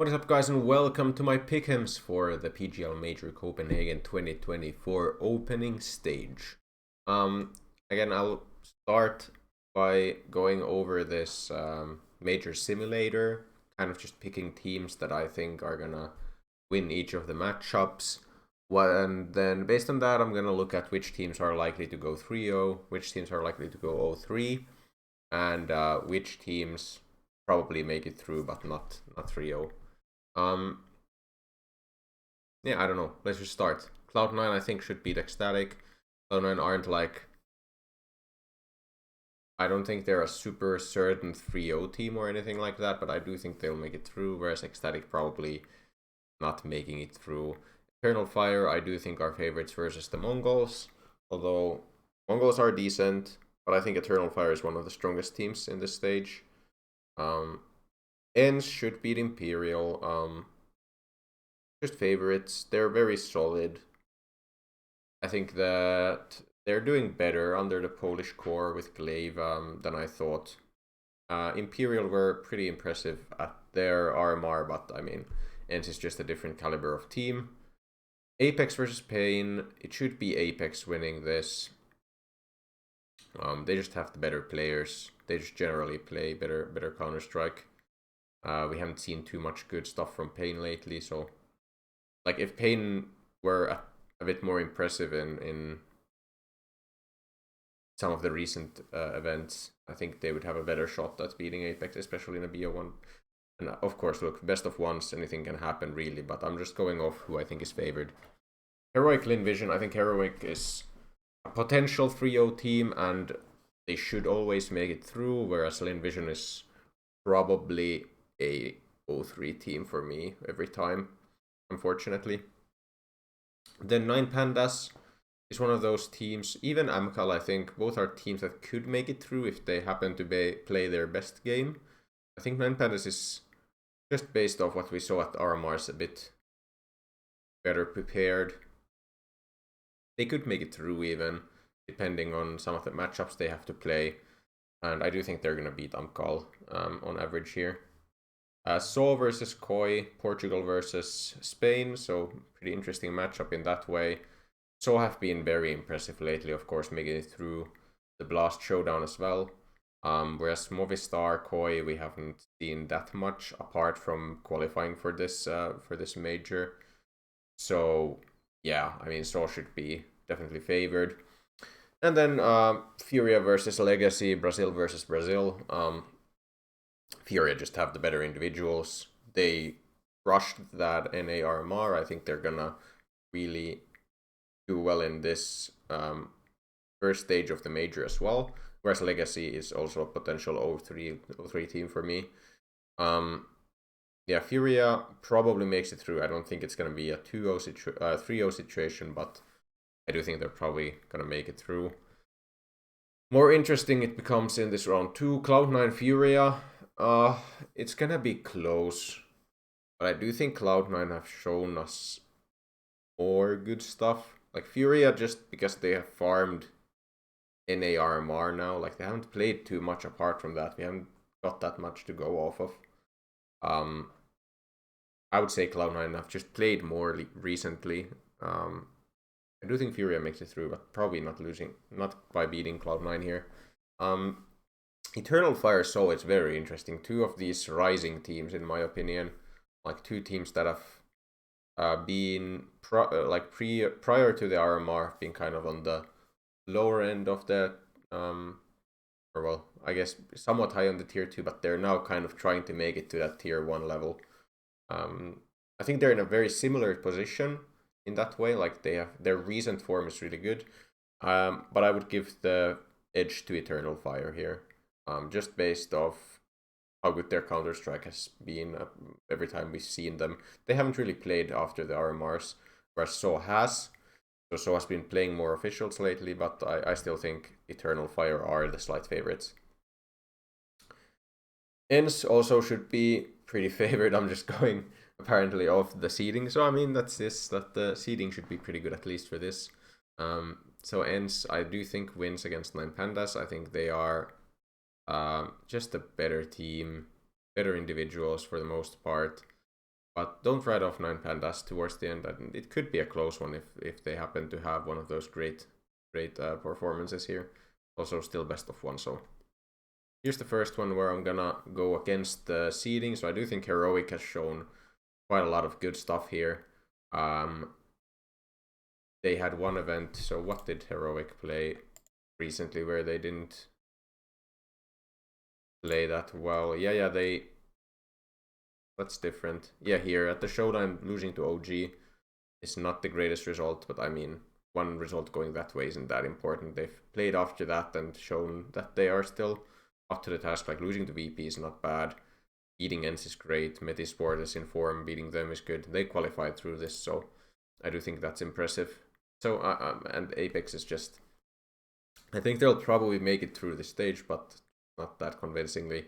What is up, guys, and welcome to my Pick-Ems for the PGL Major Copenhagen 2024 opening stage. Again, I'll start by going over this major simulator, kind of just picking teams that I think are gonna win each of the matchups. And then based on that, I'm gonna look at which teams are likely to go 3-0, which teams are likely to go 0-3, and which teams probably make it through but not 3-0. Yeah, I don't know. Let's just start. Cloud9, I think, should beat Ecstatic. Cloud9 aren't like... I don't think they're a super certain 3-0 team or anything like that, but I do think they'll make it through, whereas Ecstatic probably not making it through. Eternal Fire, I do think are favorites versus the Mongols, although Mongols are decent, but I think Eternal Fire is one of the strongest teams in this stage. Ends should beat Imperial. Just favorites. They're very solid. I think that they're doing better under the Polish core with Glaive than I thought. Imperial were pretty impressive at their RMR, but I mean, Ents is just a different caliber of team. Apex versus Pain. It should be Apex winning this. They just have the better players. They just generally play better Counter-Strike. We haven't seen too much good stuff from Pain lately, so like if Pain were a bit more impressive in some of the recent events, I think they would have a better shot at beating Apex, especially in a BO1. And of course, look, best of ones, anything can happen really, but I'm just going off who I think is favored. Heroic Lin Vision, I think Heroic is a potential 3-0 team and they should always make it through, whereas Lin Vision is probably a 0-3 team for me every time, unfortunately. Then 9 Pandas is one of those teams, even Amcal, I think, both are teams that could make it through if they happen to play their best game. I think 9 Pandas is just based off what we saw at RMRs a bit better prepared. They could make it through even, depending on some of the matchups they have to play. And I do think they're going to beat Amcal on average here. So versus Koi, Portugal versus Spain, so pretty interesting matchup in that way. So have been very impressive lately, of course, making it through the Blast Showdown as well. Whereas Movistar, Koi, we haven't seen that much apart from qualifying for this major. So yeah, I mean, So should be definitely favored. And then Furia versus Legacy, Brazil versus Brazil. Furia just have the better individuals. They rushed that NARMR. I think they're gonna really do well in this first stage of the major as well. Whereas Legacy is also a potential 0-3 team for me. Yeah, Furia probably makes it through. I don't think it's gonna be a 3-0 situation, but I do think they're probably gonna make it through. More interesting it becomes in this round 2. Cloud9 Furia. It's gonna be close, but I do think Cloud9 have shown us more good stuff. Like Furia, just because they have farmed NARMR now, like they haven't played too much apart from that. We haven't got that much to go off of. I would say Cloud9 have just played more recently. I do think Furia makes it through, but probably not by beating Cloud9 here. Eternal Fire, so it's very interesting. Two of these rising teams, in my opinion, like two teams that have been prior to the RMR, been kind of on the lower end of the or well, I guess somewhat high on the tier 2, but they're now kind of trying to make it to that tier 1 level. I think they're in a very similar position in that way. Like their recent form is really good, but I would give the edge to Eternal Fire here. Just based off how good their Counter-Strike has been every time we've seen them. They haven't really played after the RMRs, whereas So has. So has been playing more officials lately, but I still think Eternal Fire are the slight favorites. Ents also should be pretty favored. I'm just going apparently off the seeding. So I mean, that the seeding should be pretty good, at least for this. So Ents, I do think, wins against 9 Pandas. I think they are just a better team, better individuals for the most part. But don't write off 9 Pandas towards the end. It could be a close one if they happen to have one of those great performances here. Also, still best of one. So here's the first one where I'm gonna go against the seeding. So I do think Heroic has shown quite a lot of good stuff here. They had one event. So what did Heroic play recently where they didn't play that well? Yeah, they... That's different. Yeah, here at the showdown, losing to OG is not the greatest result, but I mean, one result going that way isn't that important. They've played after that and shown that they are still up to the task. Like losing to VP is not bad. Beating Ens is great. Metisport is in form. Beating them is good. They qualified through this, so I do think that's impressive. So, and Apex is just... I think they'll probably make it through this stage, but not that convincingly.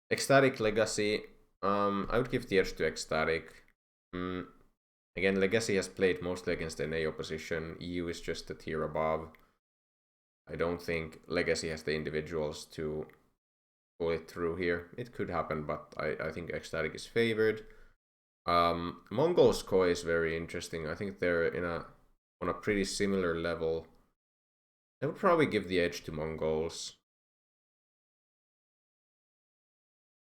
Ecstatic Legacy... I would give the edge to Ecstatic. Again, Legacy has played mostly against NA opposition. EU is just a tier above. I don't think Legacy has the individuals to pull it through here. It could happen, but I think Ecstatic is favored. Mongols Koi is very interesting. I think they're on a pretty similar level. I would probably give the edge to Mongols.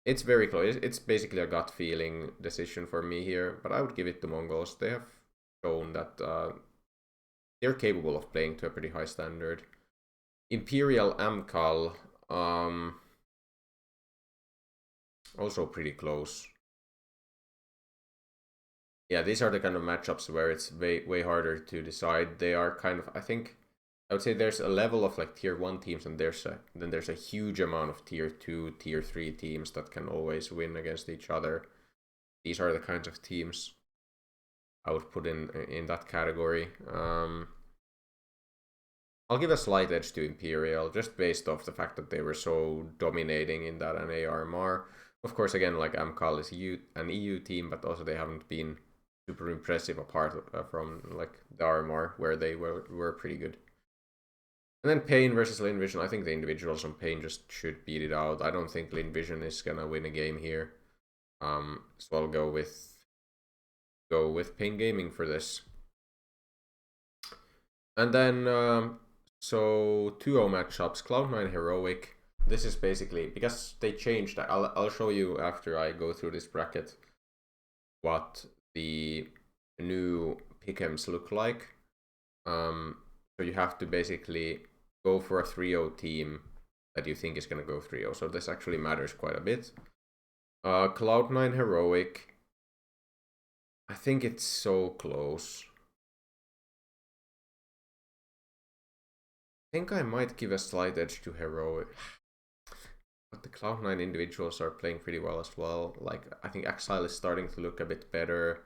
It's very close. It's basically a gut feeling decision for me here, but I would give it to Mongols. They have shown that they're capable of playing to a pretty high standard. Imperial Amcal, also pretty close. Yeah, these are the kind of matchups where it's way harder to decide. They are kind of, I think, I would say there's a level of like tier 1 teams, and then there's a huge amount of tier 2, tier 3 teams that can always win against each other. These are the kinds of teams I would put in that category. I'll give a slight edge to Imperial, just based off the fact that they were so dominating in that NA RMR. Of course, again, like Amcal is an EU team, but also they haven't been super impressive apart from like the RMR, where they were pretty good. And then Pain versus Lin Vision. I think the individuals on Pain just should beat it out. I don't think Lin Vision is gonna win a game here. So I'll go with Pain Gaming for this. And then so 2-0 matchups. Cloud9 Heroic. This is basically because they changed. I'll show you after I go through this bracket what the new Pick-Ems look like. So you have to basically go for a 3-0 team that you think is going to go 3-0. So this actually matters quite a bit. Cloud9 Heroic. I think it's so close. I think I might give a slight edge to Heroic. But the Cloud9 individuals are playing pretty well as well. Like, I think Exile is starting to look a bit better.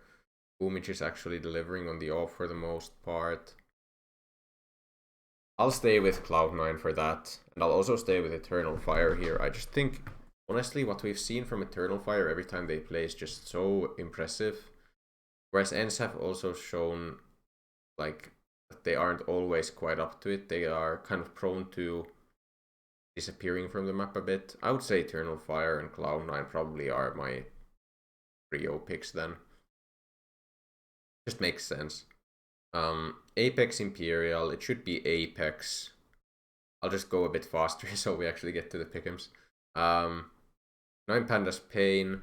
Boomich is actually delivering on the off for the most part. I'll stay with Cloud9 for that, and I'll also stay with Eternal Fire here. I just think, honestly, what we've seen from Eternal Fire every time they play is just so impressive. Whereas Ens have also shown, like, that they aren't always quite up to it. They are kind of prone to disappearing from the map a bit. I would say Eternal Fire and Cloud9 probably are my 3-0 picks then. Just makes sense. Apex Imperial, it should be Apex. I'll just go a bit faster so we actually get to the Pick-Ems. 9 Pandas Pain.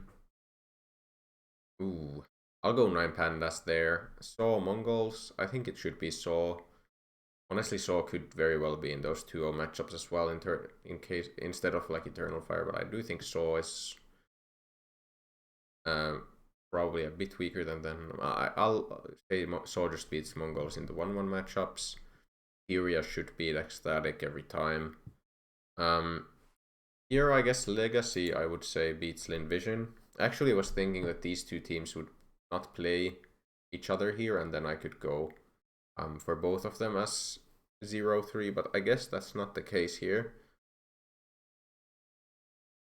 Ooh, I'll go 9 Pandas there. Saw Mongols, I think it should be Saw. Honestly, Saw could very well be in those 2-0 matchups as well in case instead of like Eternal Fire, but I do think Saw is probably a bit weaker than them. I'll say Saw just beats Mongols in the 1-1 matchups. Furia should beat Ecstatic every time. Here, I guess Legacy, I would say, beats Lin Vision. Actually, I was thinking that these two teams would not play each other here, and then I could go for both of them as 0-3, but I guess that's not the case here.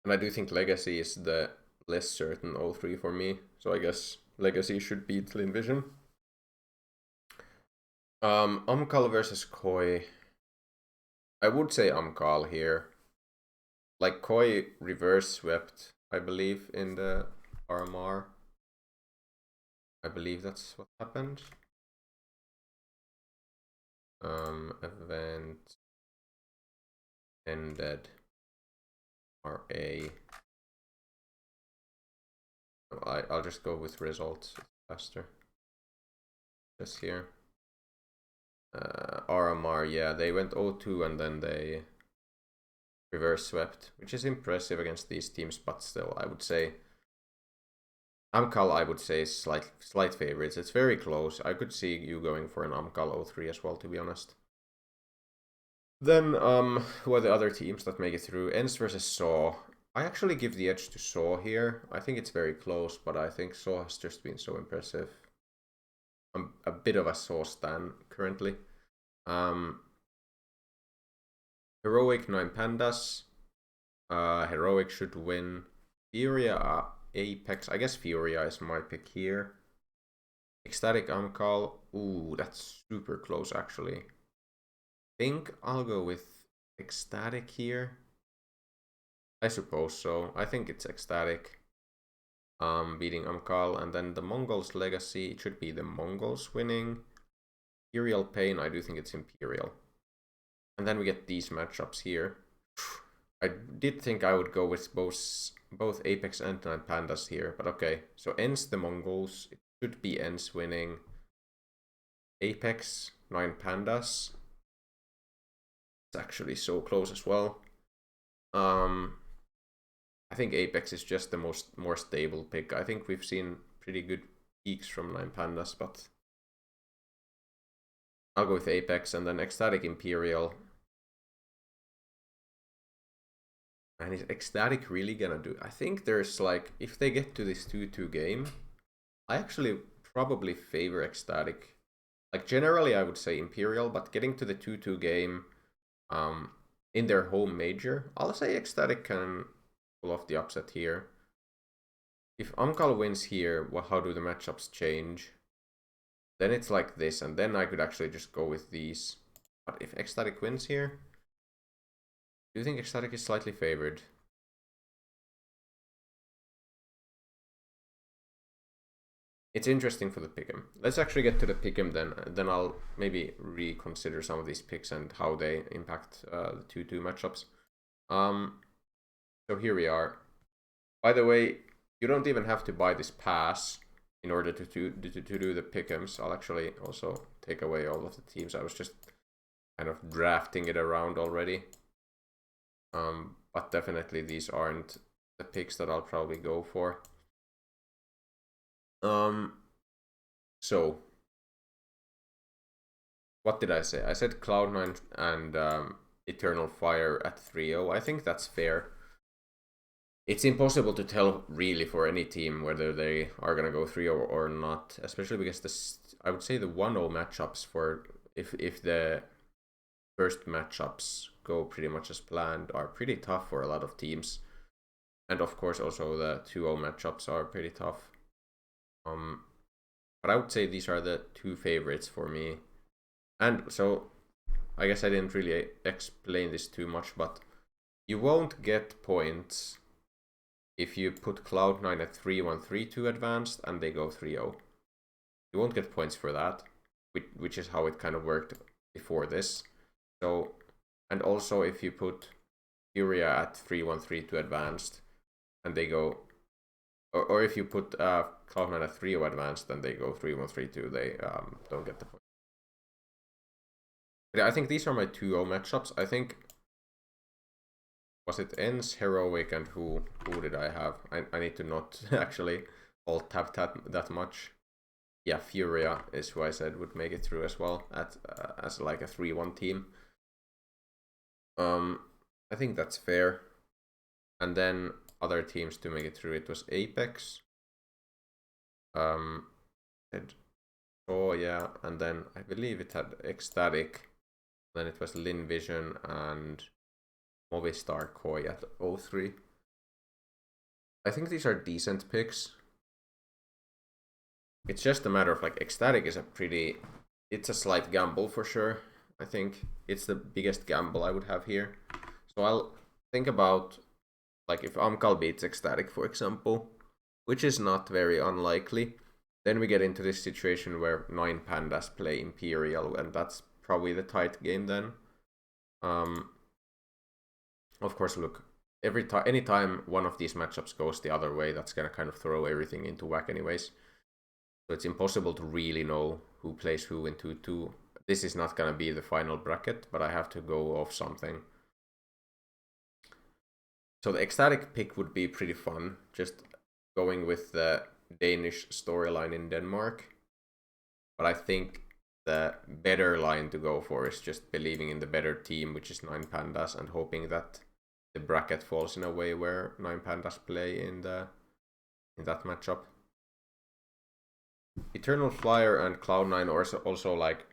And I do think Legacy is the less certain 0-3 for me, so I guess Legacy should beat Lin Vision. Umkal versus Koi. I would say Umkal here. Like, Koi reverse swept, I believe, in the RMR. I believe that's what happened. Event ended RA. I'll just go with results faster. Just here. RMR, yeah, they went 0-2 and then they reverse swept, which is impressive against these teams, but still, I would say Amcal, I would say, is slight favorites. It's very close. I could see you going for an Amcal 0-3 as well, to be honest. Then, who are the other teams that make it through? Ens versus Saw. I actually give the edge to Saw here. I think it's very close, but I think Saw has just been so impressive. I'm a bit of a Saw stan currently. Heroic 9 Pandas. Heroic should win. Furia, Apex. I guess Furia is my pick here. Ecstatic Amcal. Ooh, that's super close actually. Think I'll go with Ecstatic here. I suppose so. I think it's Ecstatic. Beating Amcal, and then the Mongols Legacy. It should be the Mongols winning. Imperial Pain. I do think it's Imperial. And then we get these matchups here. I did think I would go with both Apex and 9 Pandas here, but okay. So Ens the Mongols. It should be Ens winning. Apex 9 Pandas. It's actually so close as well. I think Apex is just the more stable pick. I think we've seen pretty good peaks from 9 Pandas, but I'll go with Apex and then Ecstatic Imperial. And is Ecstatic really gonna do? I think there's like, if they get to this 2-2 game, I actually probably favor Ecstatic. Like generally I would say Imperial, but getting to the 2-2 game in their home major, I'll say Ecstatic can pull off the upset here. If Amcal wins here, well, how do the matchups change? Then it's like this, and then I could actually just go with these. But if Ecstatic wins here, do you think Ecstatic is slightly favored? It's interesting for the Pick-Em. Let's actually get to the Pick-Em then. Then I'll maybe reconsider some of these picks and how they impact the 2-2 matchups. So here we are. By the way, you don't even have to buy this pass in order to do the Pick-Ems. I'll actually also take away all of the teams. I was just kind of drafting it around already. But definitely these aren't the picks that I'll probably go for. So what did I say? I said Cloud9 and Eternal Fire at 3-0. I think that's fair. It's impossible to tell really for any team whether they are gonna go 3-0 or not, especially because I would say the 1-0 matchups for if the first matchups go pretty much as planned are pretty tough for a lot of teams. And of course also the 2-0 matchups are pretty tough. But I would say these are the two favorites for me. And so I guess I didn't really explain this too much, but you won't get points if you put Cloud9 at 3-1, 3-2 advanced and they go 3-0. You won't get points for that, which is how it kind of worked before this. So, and also if you put Furia at 3-1, 3-2 advanced and they go, or if you put Cloud9 at 3-0 advanced and they go 3-1, 3-2, they don't get the point. But I think these are my 2-0 matchups. I think, was it Ens, Heroic, and who did I have? I need to not actually alt tab that much. Yeah, Furia is who I said would make it through as well as like a 3-1 team. I think that's fair. And then other teams to make it through, it was Apex. Oh yeah, and then I believe it had Ecstatic. Then it was Lin Vision and Movistar Koi at 0-3. I think these are decent picks. It's just a matter of like Ecstatic is it's a slight gamble for sure. I think it's the biggest gamble I would have here. So I'll think about like if Amcal beats Ecstatic, for example, which is not very unlikely, Then we get into this situation where 9 pandas play Imperial, and that's probably the tight game then. Of course, look, anytime one of these matchups goes the other way, that's gonna kind of throw everything into whack anyways. So it's impossible to really know who plays who in 2-2. This is not gonna be the final bracket, but I have to go off something. So the ecstatic pick would be pretty fun, just going with the Danish storyline in Denmark. But I think the better line to go for is just believing in the better team, which is 9 pandas, and hoping that the bracket falls in a way where 9 pandas play in that matchup. Eternal Flyer and Cloud9 also like,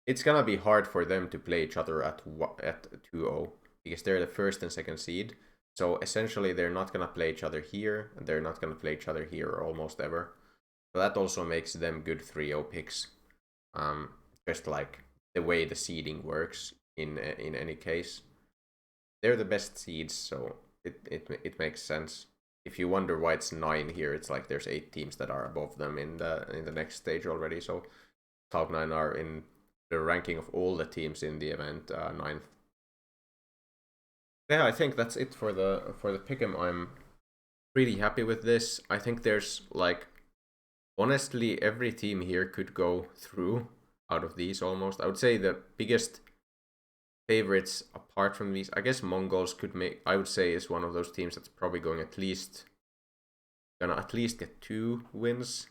it's gonna be hard for them to play each other at 2-0 because they're the first and second seed. So essentially, they're not gonna play each other here, and they're not gonna play each other here almost ever. So that also makes them good 3-0 picks. Just like the way the seeding works in any case. They're the best seeds, so it makes sense. If you wonder why it's 9 here, it's like there's 8 teams that are above them in the next stage already. So Cloud9 are in the ranking of all the teams in the event 9th. Yeah, I think that's it for the Pick-Em. I'm pretty happy with this. I think there's like, honestly, every team here could go through out of these almost. I would say the biggest favorites apart from these, I guess Mongols could make, I would say, is one of those teams that's probably going at least get 2 wins.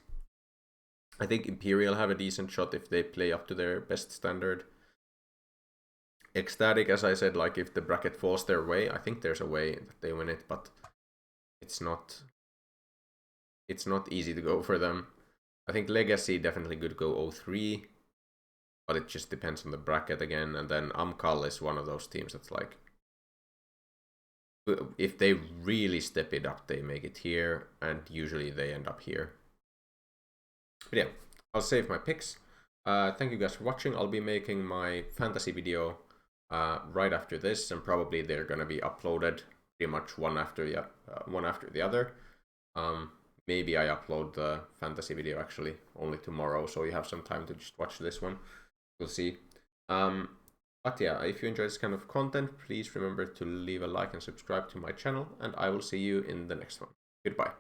I think Imperial have a decent shot if they play up to their best standard. Ecstatic, as I said, like if the bracket falls their way, I think there's a way that they win it, but it's not easy to go for them. I think Legacy definitely could go 0-3, but it just depends on the bracket again. And then Amkal is one of those teams that's like, if they really step it up, they make it here, and usually they end up here. But yeah, I'll save my picks. Thank you guys for watching. I'll be making my fantasy video right after this, and probably they're gonna be uploaded pretty much one after the other. Maybe I upload the fantasy video actually only tomorrow, so you have some time to just watch this one. We'll see. But yeah, if you enjoy this kind of content, please remember to leave a like and subscribe to my channel, and I will see you in the next one. Goodbye.